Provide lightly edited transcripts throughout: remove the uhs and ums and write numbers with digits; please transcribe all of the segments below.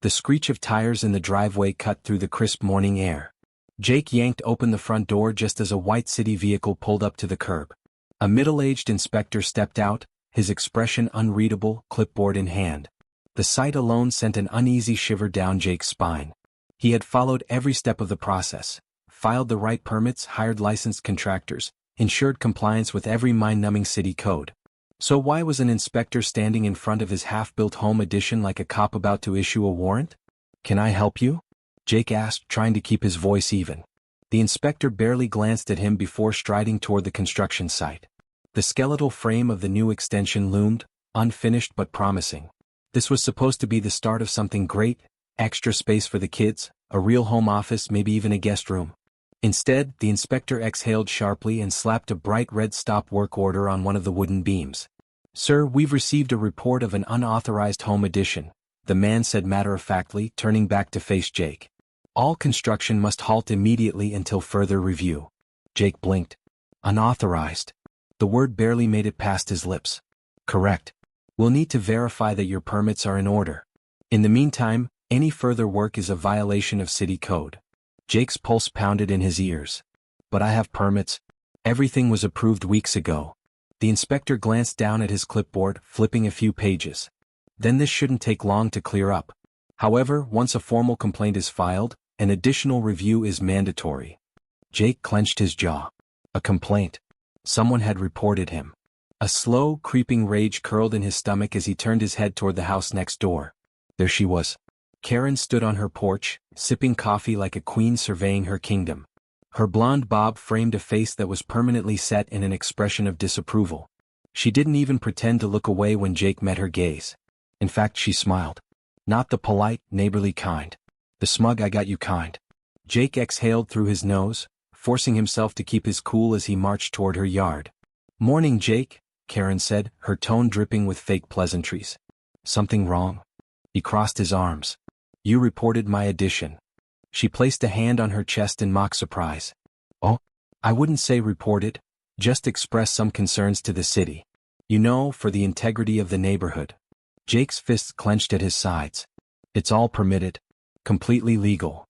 The screech of tires in the driveway cut through the crisp morning air. Jake yanked open the front door just as a white city vehicle pulled up to the curb. A middle-aged inspector stepped out, his expression unreadable, clipboard in hand. The sight alone sent an uneasy shiver down Jake's spine. He had followed every step of the process, filed the right permits, hired licensed contractors, ensured compliance with every mind-numbing city code. So why was an inspector standing in front of his half-built home addition like a cop about to issue a warrant? "Can I help you?" Jake asked, trying to keep his voice even. The inspector barely glanced at him before striding toward the construction site. The skeletal frame of the new extension loomed, unfinished but promising. This was supposed to be the start of something great, extra space for the kids, a real home office, maybe even a guest room. Instead, the inspector exhaled sharply and slapped a bright red stop work order on one of the wooden beams. "Sir, we've received a report of an unauthorized home addition," the man said matter-of-factly, turning back to face Jake. "All construction must halt immediately until further review." Jake blinked. "Unauthorized." The word barely made it past his lips. "Correct. We'll need to verify that your permits are in order. In the meantime, any further work is a violation of city code." Jake's pulse pounded in his ears. "But I have permits. Everything was approved weeks ago." The inspector glanced down at his clipboard, flipping a few pages. "Then this shouldn't take long to clear up. However, once a formal complaint is filed, an additional review is mandatory." Jake clenched his jaw. A complaint. Someone had reported him. A slow, creeping rage curled in his stomach as he turned his head toward the house next door. There she was. Karen stood on her porch, sipping coffee like a queen surveying her kingdom. Her blonde bob framed a face that was permanently set in an expression of disapproval. She didn't even pretend to look away when Jake met her gaze. In fact, she smiled. Not the polite, neighborly kind. The smug "I got you" kind. Jake exhaled through his nose, forcing himself to keep his cool as he marched toward her yard. "Morning, Jake," Karen said, her tone dripping with fake pleasantries. "Something wrong?" He crossed his arms. "You reported my addition." She placed a hand on her chest in mock surprise. "Oh, I wouldn't say reported, just express some concerns to the city. You know, for the integrity of the neighborhood." Jake's fists clenched at his sides. "It's all permitted. Completely legal."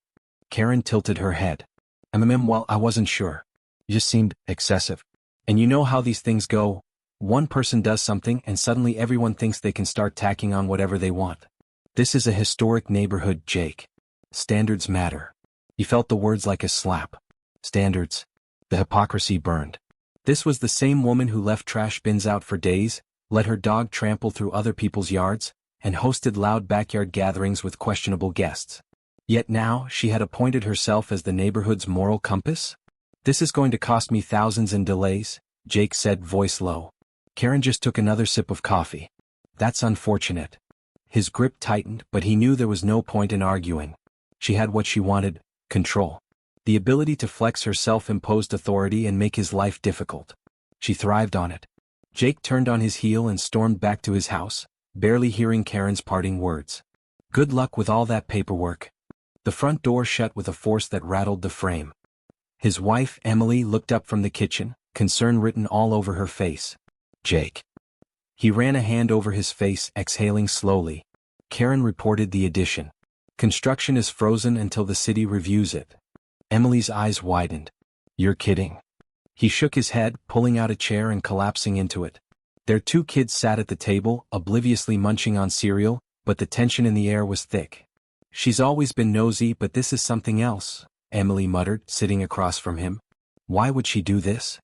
Karen tilted her head. Well, I wasn't sure. It just seemed excessive. And you know how these things go. One person does something and suddenly everyone thinks they can start tacking on whatever they want. This is a historic neighborhood, Jake. Standards matter. He felt the words like a slap. Standards. The hypocrisy burned. This was the same woman who left trash bins out for days, let her dog trample through other people's yards, and hosted loud backyard gatherings with questionable guests. Yet now she had appointed herself as the neighborhood's moral compass? "This is going to cost me thousands in delays," Jake said, voice low. Karen just took another sip of coffee. "That's unfortunate." His grip tightened, but he knew there was no point in arguing. She had what she wanted: control. The ability to flex her self-imposed authority and make his life difficult. She thrived on it. Jake turned on his heel and stormed back to his house, barely hearing Karen's parting words. "Good luck with all that paperwork." The front door shut with a force that rattled the frame. His wife, Emily, looked up from the kitchen, concern written all over her face. "Jake." He ran a hand over his face, exhaling slowly. Karen reported the addition. "Construction is frozen until the city reviews it." Emily's eyes widened. "You're kidding." He shook his head, pulling out a chair and collapsing into it. Their two kids sat at the table, obliviously munching on cereal, but the tension in the air was thick. "She's always been nosy, but this is something else," Emily muttered, sitting across from him. Why would she do this?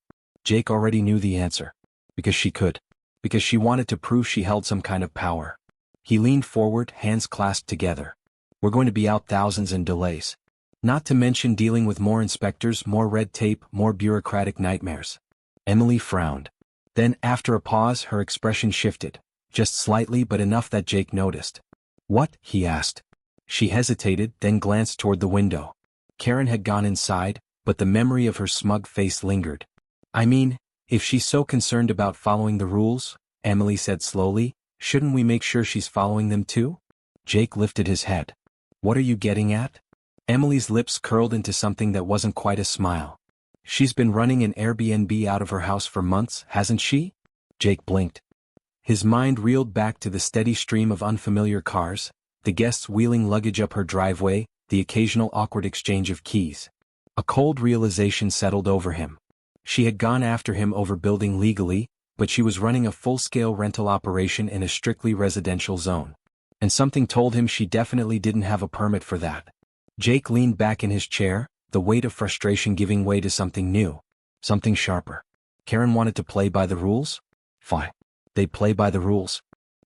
Jake already knew the answer. Because she could. Because she wanted to prove she held some kind of power. He leaned forward, hands clasped together. "We're going to be out thousands in delays. Not to mention dealing with more inspectors, more red tape, more bureaucratic nightmares." Emily frowned. Then, after a pause, her expression shifted. Just slightly, but enough that Jake noticed. "What?" he asked. She hesitated, then glanced toward the window. Karen had gone inside, but the memory of her smug face lingered. "I mean, if she's so concerned about following the rules," Emily said slowly, "shouldn't we make sure she's following them too?" Jake lifted his head. "What are you getting at?" Emily's lips curled into something that wasn't quite a smile. "She's been running an Airbnb out of her house for months, hasn't she?" Jake blinked. His mind reeled back to the steady stream of unfamiliar cars, the guests wheeling luggage up her driveway, the occasional awkward exchange of keys. A cold realization settled over him. She had gone after him over building legally, but she was running a full-scale rental operation in a strictly residential zone. And something told him she definitely didn't have a permit for that. Jake leaned back in his chair, the weight of frustration giving way to something new. Something sharper. Karen wanted to play by the rules? Fine. They'd play by the rules.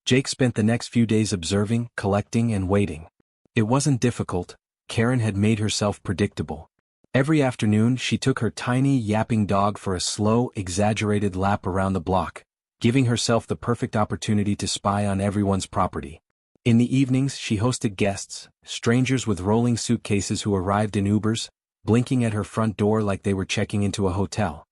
Jake spent the next few days observing, collecting, and waiting. It wasn't difficult. Karen had made herself predictable. Every afternoon she took her tiny, yapping dog for a slow, exaggerated lap around the block, giving herself the perfect opportunity to spy on everyone's property. In the evenings she hosted guests, strangers with rolling suitcases who arrived in Ubers, blinking at her front door like they were checking into a hotel.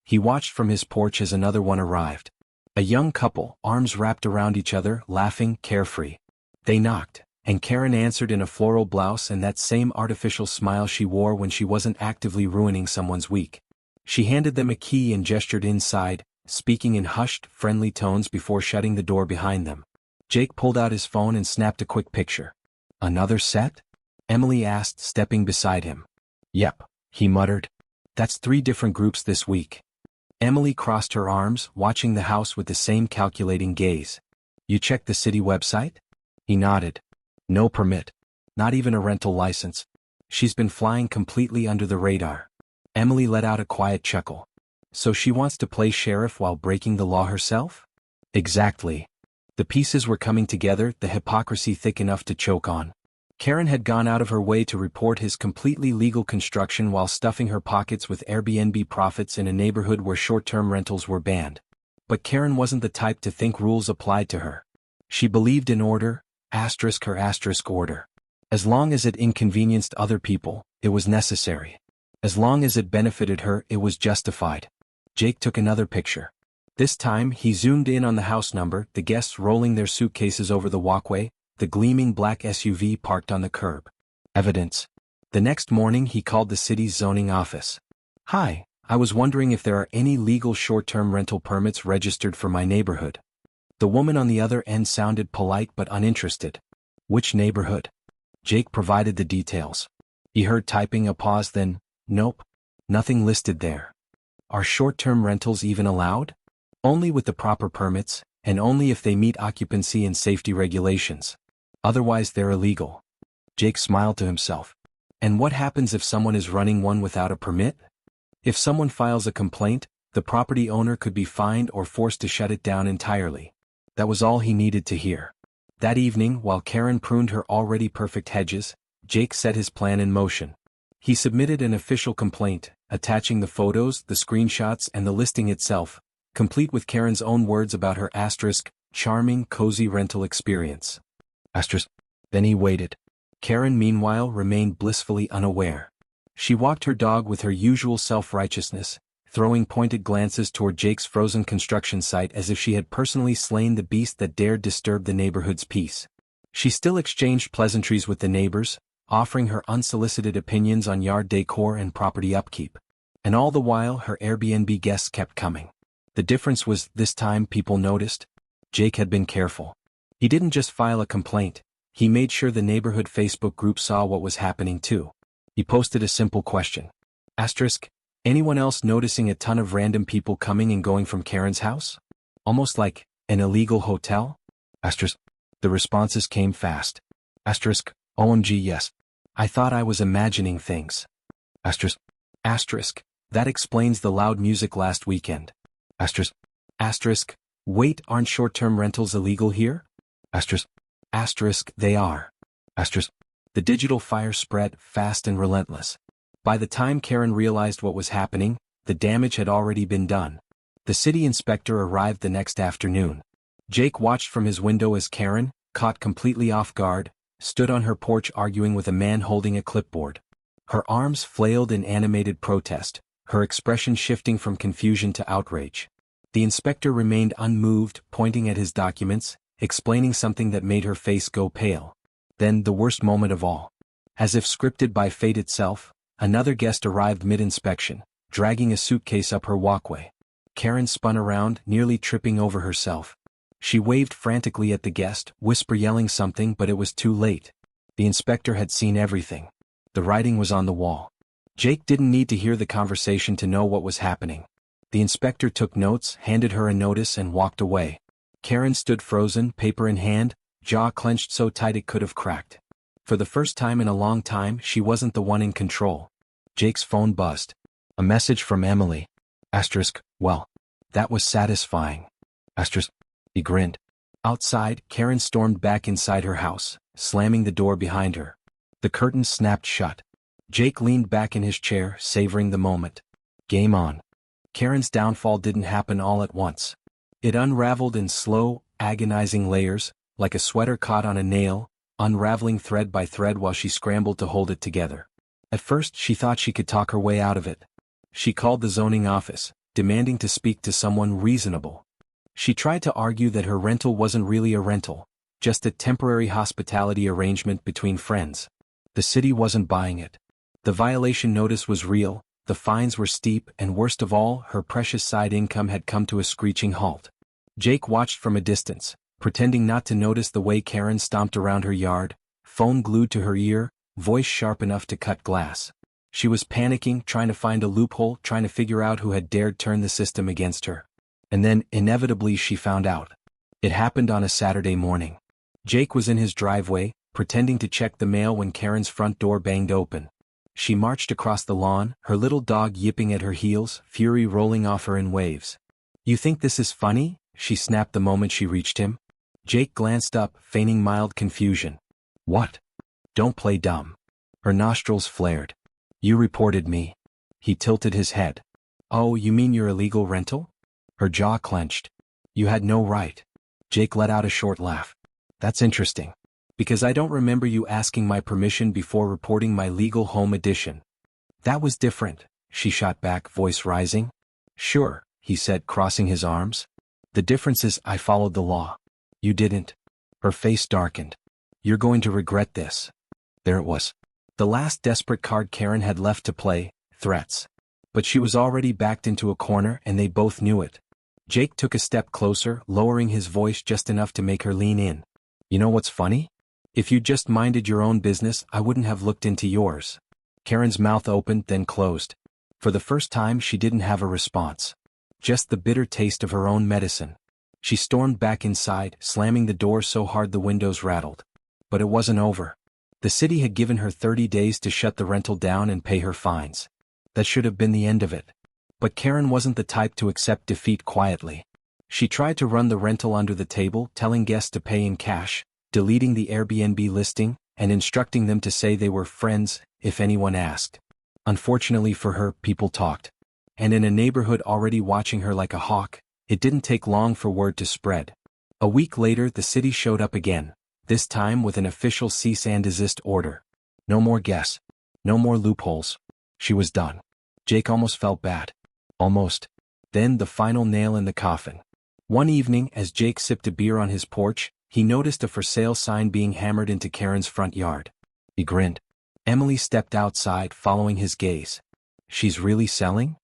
He watched from his porch as another one arrived. A young couple, arms wrapped around each other, laughing, carefree. They knocked, and Karen answered in a floral blouse and that same artificial smile she wore when she wasn't actively ruining someone's week. She handed them a key and gestured inside, speaking in hushed, friendly tones before shutting the door behind them. Jake pulled out his phone and snapped a quick picture. "Another set?" Emily asked, stepping beside him. "Yep," he muttered. "That's 3 different groups this week." Emily crossed her arms, watching the house with the same calculating gaze. "You checked the city website?" He nodded. "No permit. Not even a rental license. She's been flying completely under the radar." Emily let out a quiet chuckle. "So she wants to play sheriff while breaking the law herself?" "Exactly." The pieces were coming together, the hypocrisy thick enough to choke on. Karen had gone out of her way to report his completely legal construction while stuffing her pockets with Airbnb profits in a neighborhood where short-term rentals were banned. But Karen wasn't the type to think rules applied to her. She believed in order, order. As long as it inconvenienced other people, it was necessary. As long as it benefited her, it was justified. Jake took another picture. This time he zoomed in on the house number, the guests rolling their suitcases over the walkway, the gleaming black SUV parked on the curb. Evidence. The next morning he called the city's zoning office. "Hi, I was wondering if there are any legal short-term rental permits registered for my neighborhood." The woman on the other end sounded polite but uninterested. "Which neighborhood?" Jake provided the details. He heard typing, a pause, then, "Nope. Nothing listed there." "Are short-term rentals even allowed?" "Only with the proper permits, and only if they meet occupancy and safety regulations. Otherwise they're illegal." Jake smiled to himself. And what happens if someone is running one without a permit? If someone files a complaint, the property owner could be fined or forced to shut it down entirely. That was all he needed to hear. That evening, while Karen pruned her already perfect hedges, Jake set his plan in motion. He submitted an official complaint, attaching the photos, the screenshots, and the listing itself, complete with Karen's own words about her charming, cozy rental experience. Then he waited. Karen, meanwhile, remained blissfully unaware. She walked her dog with her usual self-righteousness, throwing pointed glances toward Jake's frozen construction site as if she had personally slain the beast that dared disturb the neighborhood's peace. She still exchanged pleasantries with the neighbors, offering her unsolicited opinions on yard decor and property upkeep. And all the while her Airbnb guests kept coming. The difference was, this time people noticed. Jake had been careful. He didn't just file a complaint, he made sure the neighborhood Facebook group saw what was happening too. He posted a simple question. Anyone else noticing a ton of random people coming and going from Karen's house? Almost like an illegal hotel? The responses came fast. OMG, yes. I thought I was imagining things. That explains the loud music last weekend. Wait, aren't short-term rentals illegal here? They are. The digital fire spread, fast and relentless. By the time Karen realized what was happening, the damage had already been done. The city inspector arrived the next afternoon. Jake watched from his window as Karen, caught completely off guard, stood on her porch arguing with a man holding a clipboard. Her arms flailed in animated protest, her expression shifting from confusion to outrage. The inspector remained unmoved, pointing at his documents, explaining something that made her face go pale. Then, the worst moment of all. As if scripted by fate itself, another guest arrived mid-inspection, dragging a suitcase up her walkway. Karen spun around, nearly tripping over herself. She waved frantically at the guest, yelling something, but it was too late. The inspector had seen everything. The writing was on the wall. Jake didn't need to hear the conversation to know what was happening. The inspector took notes, handed her a notice, and walked away. Karen stood frozen, paper in hand, jaw clenched so tight it could have cracked. For the first time in a long time, she wasn't the one in control. Jake's phone buzzed. A message from Emily. Well, that was satisfying. He grinned. Outside, Karen stormed back inside her house, slamming the door behind her. The curtains snapped shut. Jake leaned back in his chair, savoring the moment. Game on. Karen's downfall didn't happen all at once. It unraveled in slow, agonizing layers, like a sweater caught on a nail, unraveling thread by thread while she scrambled to hold it together. At first, she thought she could talk her way out of it. She called the zoning office, demanding to speak to someone reasonable. She tried to argue that her rental wasn't really a rental, just a temporary hospitality arrangement between friends. The city wasn't buying it. The violation notice was real, the fines were steep, and worst of all, her precious side income had come to a screeching halt. Jake watched from a distance, pretending not to notice the way Karen stomped around her yard, phone glued to her ear, voice sharp enough to cut glass. She was panicking, trying to find a loophole, trying to figure out who had dared turn the system against her. And then, inevitably, she found out. It happened on a Saturday morning. Jake was in his driveway, pretending to check the mail when Karen's front door banged open. She marched across the lawn, her little dog yipping at her heels, fury rolling off her in waves. "You think this is funny?" she snapped the moment she reached him. Jake glanced up, feigning mild confusion. "What? Don't play dumb." Her nostrils flared. "You reported me." He tilted his head. "Oh, you mean your illegal rental?" Her jaw clenched. "You had no right." Jake let out a short laugh. "That's interesting. Because I don't remember you asking my permission before reporting my legal home addition." "That was different," she shot back, voice rising. "Sure," he said, crossing his arms. "The difference is I followed the law. You didn't." Her face darkened. "You're going to regret this." There it was. The last desperate card Karen had left to play, threats. But she was already backed into a corner, and they both knew it. Jake took a step closer, lowering his voice just enough to make her lean in. "You know what's funny? If you just minded your own business, I wouldn't have looked into yours." Karen's mouth opened, then closed. For the first time, she didn't have a response. Just the bitter taste of her own medicine. She stormed back inside, slamming the door so hard the windows rattled. But it wasn't over. The city had given her 30 days to shut the rental down and pay her fines. That should have been the end of it. But Karen wasn't the type to accept defeat quietly. She tried to run the rental under the table, telling guests to pay in cash, deleting the Airbnb listing, and instructing them to say they were friends if anyone asked. Unfortunately for her, people talked. And in a neighborhood already watching her like a hawk, it didn't take long for word to spread. A week later, the city showed up again, this time with an official cease and desist order. No more guests. No more loopholes. She was done. Jake almost felt bad. Almost. Then the final nail in the coffin. One evening, as Jake sipped a beer on his porch, he noticed a for sale sign being hammered into Karen's front yard. He grinned. Emily stepped outside, following his gaze. "She's really selling?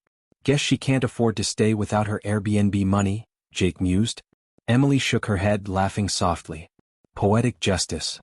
Guess she can't afford to stay without her Airbnb money," Jake mused. Emily shook her head, laughing softly. Poetic justice.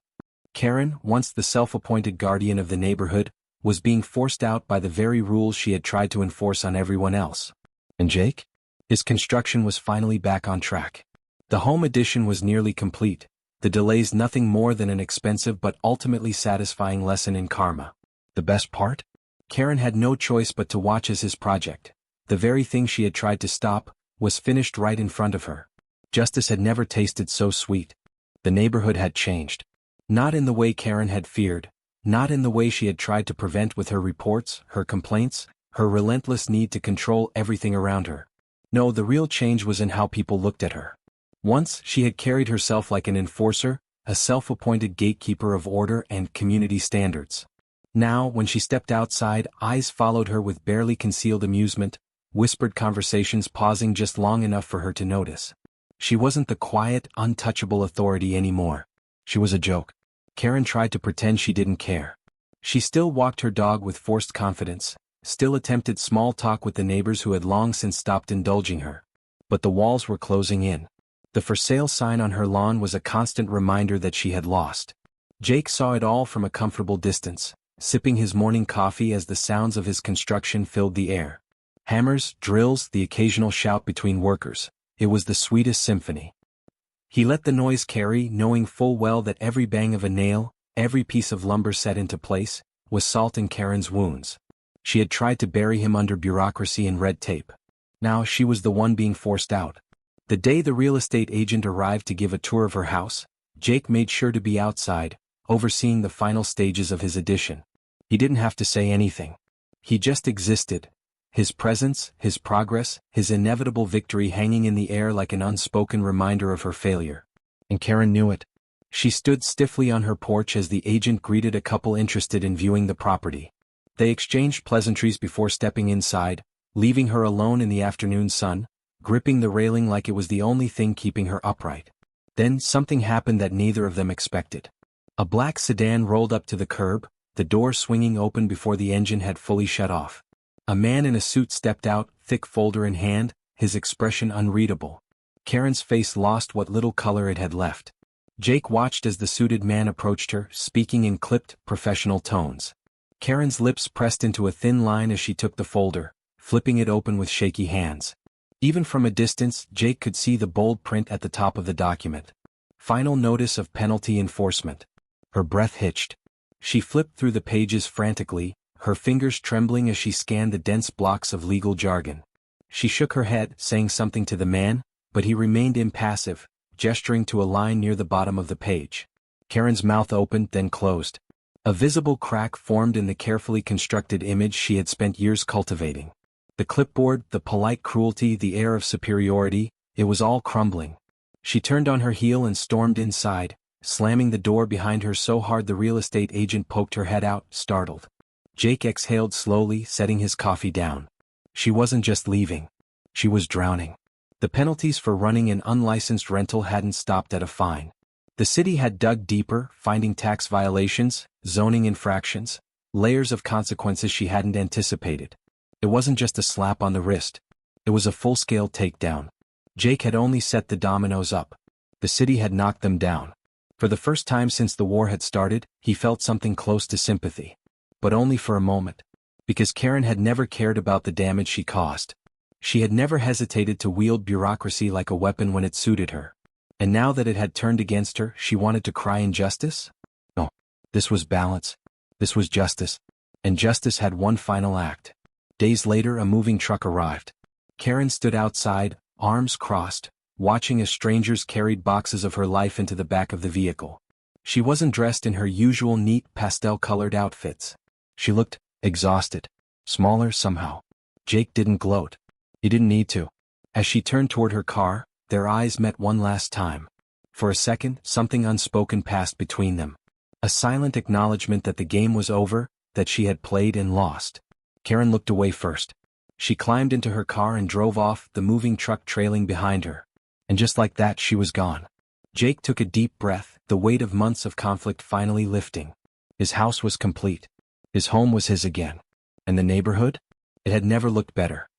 Karen, once the self-appointed guardian of the neighborhood, was being forced out by the very rules she had tried to enforce on everyone else. And Jake? His construction was finally back on track. The home addition was nearly complete, the delays nothing more than an expensive but ultimately satisfying lesson in karma. The best part? Karen had no choice but to watch as his project, the very thing she had tried to stop, was finished right in front of her. Justice had never tasted so sweet. The neighborhood had changed. Not in the way Karen had feared, not in the way she had tried to prevent with her reports, her complaints, her relentless need to control everything around her. No, the real change was in how people looked at her. Once, she had carried herself like an enforcer, a self-appointed gatekeeper of order and community standards. Now, when she stepped outside, eyes followed her with barely concealed amusement, whispered conversations pausing just long enough for her to notice. She wasn't the quiet, untouchable authority anymore. She was a joke. Karen tried to pretend she didn't care. She still walked her dog with forced confidence, still attempted small talk with the neighbors who had long since stopped indulging her. But the walls were closing in. The for sale sign on her lawn was a constant reminder that she had lost. Jake saw it all from a comfortable distance, sipping his morning coffee as the sounds of his construction filled the air. Hammers, drills, the occasional shout between workers. It was the sweetest symphony. He let the noise carry, knowing full well that every bang of a nail, every piece of lumber set into place, was salt in Karen's wounds. She had tried to bury him under bureaucracy and red tape. Now she was the one being forced out. The day the real estate agent arrived to give a tour of her house, Jake made sure to be outside, overseeing the final stages of his addition. He didn't have to say anything. He just existed. His presence, his progress, his inevitable victory hanging in the air like an unspoken reminder of her failure. And Karen knew it. She stood stiffly on her porch as the agent greeted a couple interested in viewing the property. They exchanged pleasantries before stepping inside, leaving her alone in the afternoon sun, gripping the railing like it was the only thing keeping her upright. Then something happened that neither of them expected. A black sedan rolled up to the curb, the door swinging open before the engine had fully shut off. A man in a suit stepped out, thick folder in hand, his expression unreadable. Karen's face lost what little color it had left. Jake watched as the suited man approached her, speaking in clipped, professional tones. Karen's lips pressed into a thin line as she took the folder, flipping it open with shaky hands. Even from a distance, Jake could see the bold print at the top of the document. Final notice of penalty enforcement. Her breath hitched. She flipped through the pages frantically, her fingers trembling as she scanned the dense blocks of legal jargon. She shook her head, saying something to the man, but he remained impassive, gesturing to a line near the bottom of the page. Karen's mouth opened, then closed. A visible crack formed in the carefully constructed image she had spent years cultivating. The clipboard, the polite cruelty, the air of superiority, it was all crumbling. She turned on her heel and stormed inside, slamming the door behind her so hard the real estate agent poked her head out, startled. Jake exhaled slowly, setting his coffee down. She wasn't just leaving. She was drowning. The penalties for running an unlicensed rental hadn't stopped at a fine. The city had dug deeper, finding tax violations, zoning infractions, layers of consequences she hadn't anticipated. It wasn't just a slap on the wrist. It was a full-scale takedown. Jake had only set the dominoes up. The city had knocked them down. For the first time since the war had started, he felt something close to sympathy. But only for a moment. Because Karen had never cared about the damage she caused. She had never hesitated to wield bureaucracy like a weapon when it suited her. And now that it had turned against her, she wanted to cry injustice? No. This was balance. This was justice. And justice had one final act. Days later, a moving truck arrived. Karen stood outside, arms crossed, watching as strangers carried boxes of her life into the back of the vehicle. She wasn't dressed in her usual neat, pastel-colored outfits. She looked exhausted, smaller somehow. Jake didn't gloat. He didn't need to. As she turned toward her car, their eyes met one last time. For a second, something unspoken passed between them. A silent acknowledgement that the game was over, that she had played and lost. Karen looked away first. She climbed into her car and drove off, the moving truck trailing behind her. And just like that, she was gone. Jake took a deep breath, the weight of months of conflict finally lifting. His house was complete. His home was his again. And the neighborhood? It had never looked better.